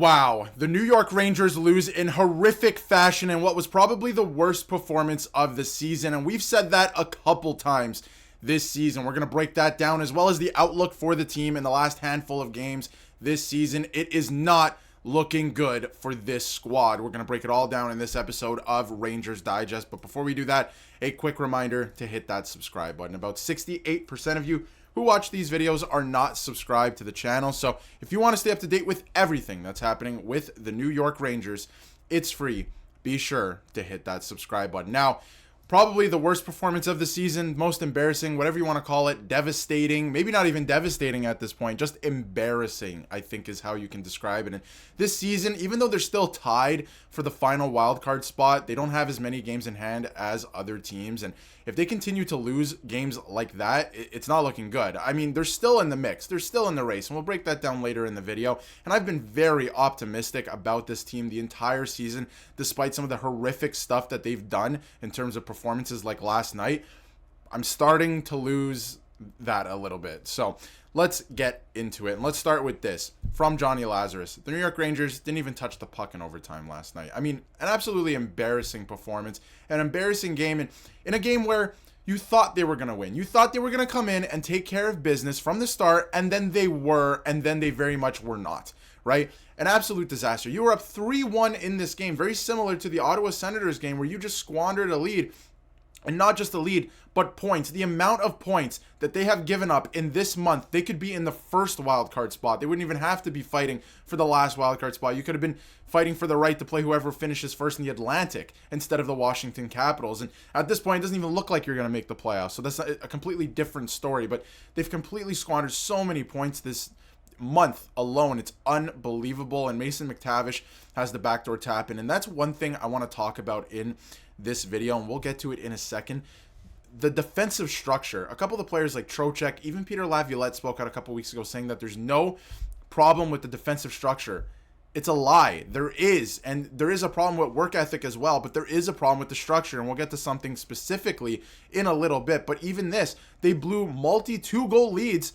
Wow, the New York Rangers lose in horrific fashion in what was probably the worst performance of the season, and we've said that a couple times this season. We're going to break that down, as well as the outlook for the team in the last handful of games this season. It is not looking good for this squad. We're going to break it all down in this episode of Rangers Digest, but before we do that, a quick reminder to hit that subscribe button. About 68% of you who watch these videos are not subscribed to the channel. So if you want to stay up to date with everything that's happening with the New York Rangers, it's free. Be sure to hit that subscribe button. Now, probably the worst performance of the season, most embarrassing, whatever you want to call it, devastating, maybe not even devastating at this point, just embarrassing, I think is how you can describe it. And this season, even though they're still tied for the final wildcard spot, they don't have as many games in hand as other teams. And if they continue to lose games like that, it's not looking good. I mean, they're still in the mix. They're still in the race, and we'll break that down later in the video. And I've been very optimistic about this team the entire season, despite some of the horrific stuff that they've done in terms of performances like last night. I'm starting to lose that a little bit. So let's get into it. And let's start with this from Johnny Lazarus. The New York Rangers didn't even touch the puck in overtime last night. I mean, an absolutely embarrassing performance, an embarrassing game, and in a game where you thought they were going to win. You thought they were going to come in and take care of business from the start, and then they were, and then they very much were not, right? An absolute disaster. You were up 3-1 in this game, very similar to the Ottawa Senators game where you just squandered a lead. And not just the lead, but points. The amount of points that they have given up in this month, they could be in the first wildcard spot. They wouldn't even have to be fighting for the last wildcard spot. You could have been fighting for the right to play whoever finishes first in the Atlantic instead of the Washington Capitals. And at this point, it doesn't even look like you're going to make the playoffs. So that's a completely different story. But they've completely squandered so many points this month alone. It's unbelievable. And Mason McTavish has the backdoor tap in. And that's one thing I want to talk about in this video, and we'll get to it in a second. The defensive structure. A couple of the players like Trocheck, even Peter Laviolette spoke out a couple weeks ago saying that there's no problem with the defensive structure. It's a lie. There is, and there is a problem with work ethic as well, but there is a problem with the structure, and we'll get to something specifically in a little bit. But even this, they blew multi 2-goal leads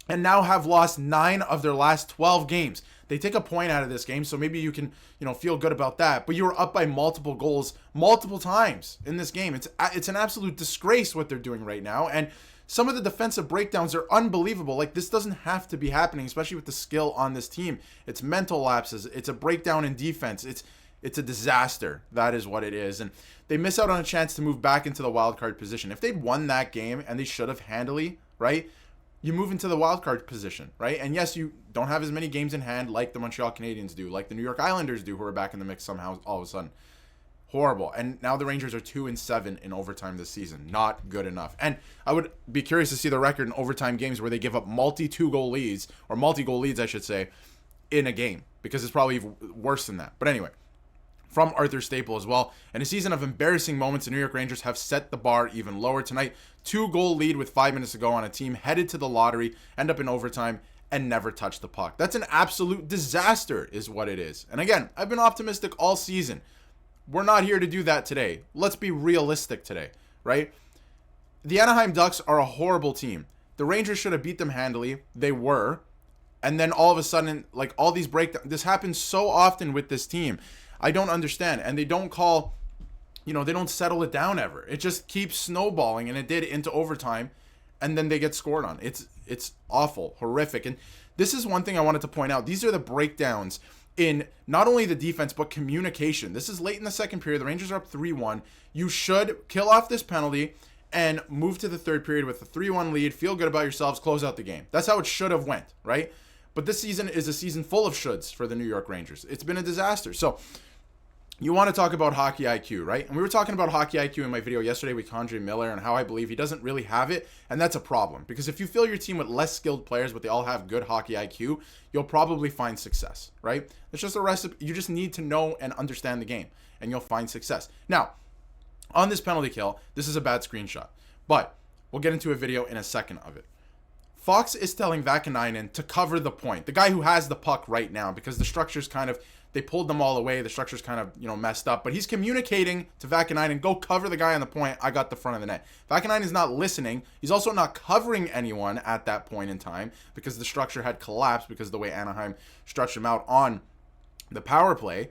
and now have lost 9 of their last 12 games. They take a point out of this game, so maybe you can, feel good about that. But you were up by multiple goals multiple times in this game. It's an absolute disgrace what they're doing right now. And some of the defensive breakdowns are unbelievable. Like, this doesn't have to be happening, especially with the skill on this team. It's mental lapses. It's a breakdown in defense. It's a disaster. That is what it is. And they miss out on a chance to move back into the wild card position. If they'd won that game, and they should have handily, right? You move into the wild card position, right? And yes, you don't have as many games in hand like the Montreal Canadiens do, like the New York Islanders do, who are back in the mix somehow all of a sudden. Horrible. And now the Rangers are 2-7 in overtime this season. Not good enough. And I would be curious to see the record in overtime games where they give up multi-2-goal leads, or multi-goal leads, I should say, in a game, because it's probably worse than that. But anyway, from Arthur Staple as well. And a season of embarrassing moments, the New York Rangers have set the bar even lower tonight. 2-goal lead with 5 minutes to go on a team headed to the lottery, end up in overtime, and never touch the puck. That's an absolute disaster is what it is. And again, I've been optimistic all season. We're not here to do that today. Let's be realistic today, right? The Anaheim Ducks are a horrible team. The Rangers should have beat them handily. They were. And then all of a sudden, like, all these breakdowns, this happens so often with this team. I don't understand. And they don't call, they don't settle it down ever. It just keeps snowballing, and it did into overtime, and then they get scored on. It's awful, horrific. And this is one thing I wanted to point out. These are the breakdowns in not only the defense, but communication. This is late in the second period. The Rangers are up 3-1. You should kill off this penalty and move to the third period with a 3-1 lead, feel good about yourselves, close out the game. That's how it should have went, right? But this season is a season full of shoulds for the New York Rangers. It's been a disaster. So you want to talk about hockey IQ, right? And we were talking about hockey IQ in my video yesterday with Condrey Miller and how I believe he doesn't really have it. And that's a problem, because if you fill your team with less skilled players, but they all have good hockey IQ, you'll probably find success, right? It's just a recipe. You just need to know and understand the game, and you'll find success. Now, on this penalty kill, this is a bad screenshot, but we'll get into a video in a second of it. Fox is telling Vakanainen to cover the point, the guy who has the puck right now, because the structure's kind of, they pulled them all away. The structure's kind of, messed up. But he's communicating to Vakanainen, go cover the guy on the point. I got the front of the net. Vakanainen is not listening. He's also not covering anyone at that point in time, because the structure had collapsed because of the way Anaheim stretched him out on the power play.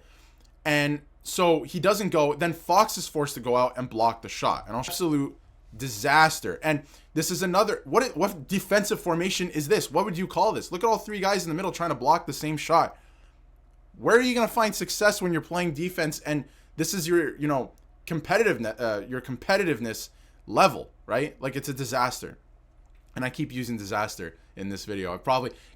And so he doesn't go. Then Fox is forced to go out and block the shot. An absolute disaster. And this is another, what defensive formation is this? What would you call this? Look at all three guys in the middle trying to block the same shot. Where are you going to find success when you're playing defense and this is your, competitiveness level, right? Like, it's a disaster. And I keep using disaster in this video.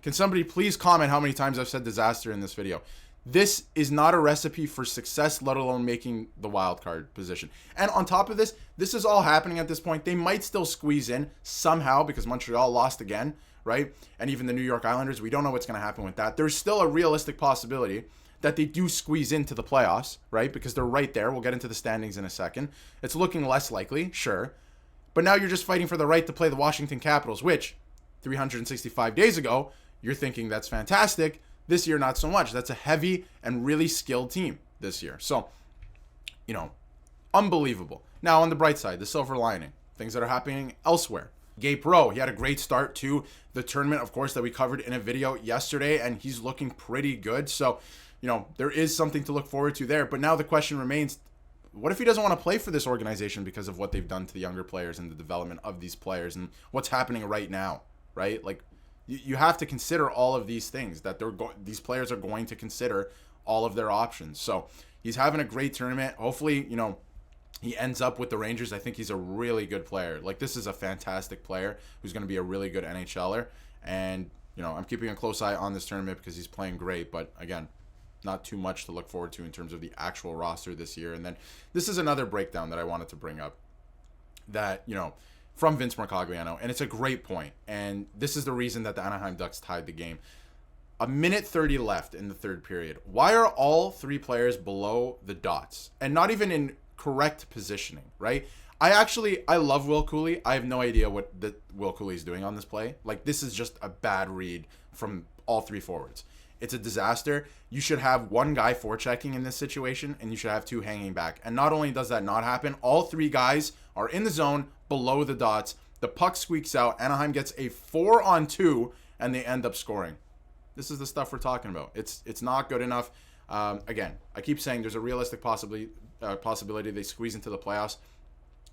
Can somebody please comment how many times I've said disaster in this video? This is not a recipe for success, let alone making the wild card position. And on top of this, this is all happening at this point. They might still squeeze in somehow because Montreal lost again, right? And even the New York Islanders, we don't know what's going to happen with that. There's still a realistic possibility that they do squeeze into the playoffs, right? Because they're right there. We'll get into the standings in a second. It's looking less likely, sure. But now you're just fighting for the right to play the Washington Capitals, which 365 days ago, you're thinking that's fantastic. This year, not so much. That's a heavy and really skilled team this year. So, unbelievable. Now, on the bright side, the silver lining, things that are happening elsewhere. Gabe Rowe, he had a great start to the tournament, of course, that we covered in a video yesterday, and he's looking pretty good. So, there is something to look forward to there. But now the question remains, what if he doesn't want to play for this organization because of what they've done to the younger players and the development of these players and what's happening right now, right? Like, you have to consider all of these things that these players are going to consider all of their options. So he's having a great tournament. Hopefully, he ends up with the Rangers. I think he's a really good player. Like, this is a fantastic player who's going to be a really good NHLer. And, I'm keeping a close eye on this tournament because he's playing great. But again, not too much to look forward to in terms of the actual roster this year. And then this is another breakdown that I wanted to bring up that, from Vince Mercogliano, and it's a great point. And this is the reason that the Anaheim Ducks tied the game. 1:30 left in the third period. Why are all three players below the dots and not even in correct positioning, right? I love Will Cooley. I have no idea what Will Cooley is doing on this play. Like, this is just a bad read from all three forwards. It's a disaster. You should have one guy forechecking in this situation, and you should have two hanging back. And not only does that not happen, all three guys are in the zone below the dots. The puck squeaks out. Anaheim gets a 4-on-2, and they end up scoring. This is the stuff we're talking about. It's not good enough. Again, I keep saying there's a realistic possibility they squeeze into the playoffs.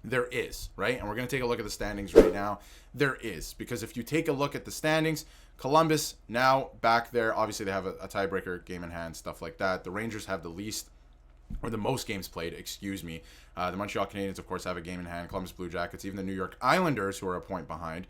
There is, right? And we're going to take a look at the standings right now. There is, because if you take a look at the standings, Columbus now back there. Obviously, they have a tiebreaker game in hand, stuff like that. The Rangers have the most games played, excuse me. The Montreal Canadiens, of course, have a game in hand. Columbus Blue Jackets, even the New York Islanders, who are a point behind.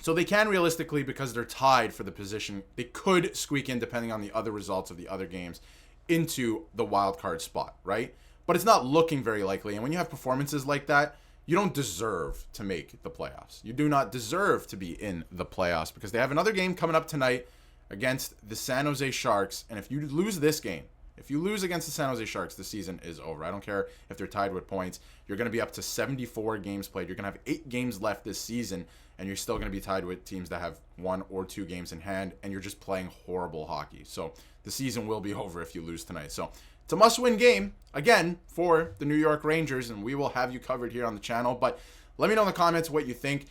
So they can realistically, because they're tied for the position, they could squeak in, depending on the other results of the other games, into the wild card spot, right? But it's not looking very likely. And when you have performances like that, you don't deserve to make the playoffs. You do not deserve to be in the playoffs because they have another game coming up tonight against the San Jose Sharks. And if you lose this game, if you lose against the San Jose Sharks, the season is over. I don't care if they're tied with points. You're going to be up to 74 games played. You're going to have 8 games left this season, and you're still going to be tied with teams that have 1 or 2 games in hand, and you're just playing horrible hockey. So the season will be over if you lose tonight. So it's a must-win game, again, for the New York Rangers, and we will have you covered here on the channel. But let me know in the comments what you think.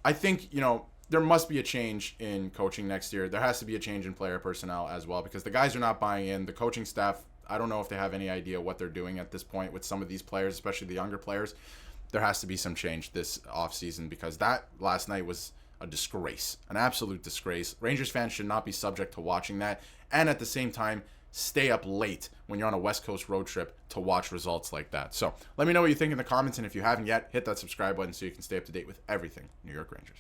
I think, there must be a change in coaching next year. There has to be a change in player personnel as well because the guys are not buying in. The coaching staff, I don't know if they have any idea what they're doing at this point with some of these players, especially the younger players. There has to be some change this offseason because that last night was a disgrace, an absolute disgrace. Rangers fans should not be subject to watching that, and at the same time, stay up late when you're on a West Coast road trip to watch results like that. So let me know what you think in the comments, and if you haven't yet, hit that subscribe button so you can stay up to date with everything New York Rangers.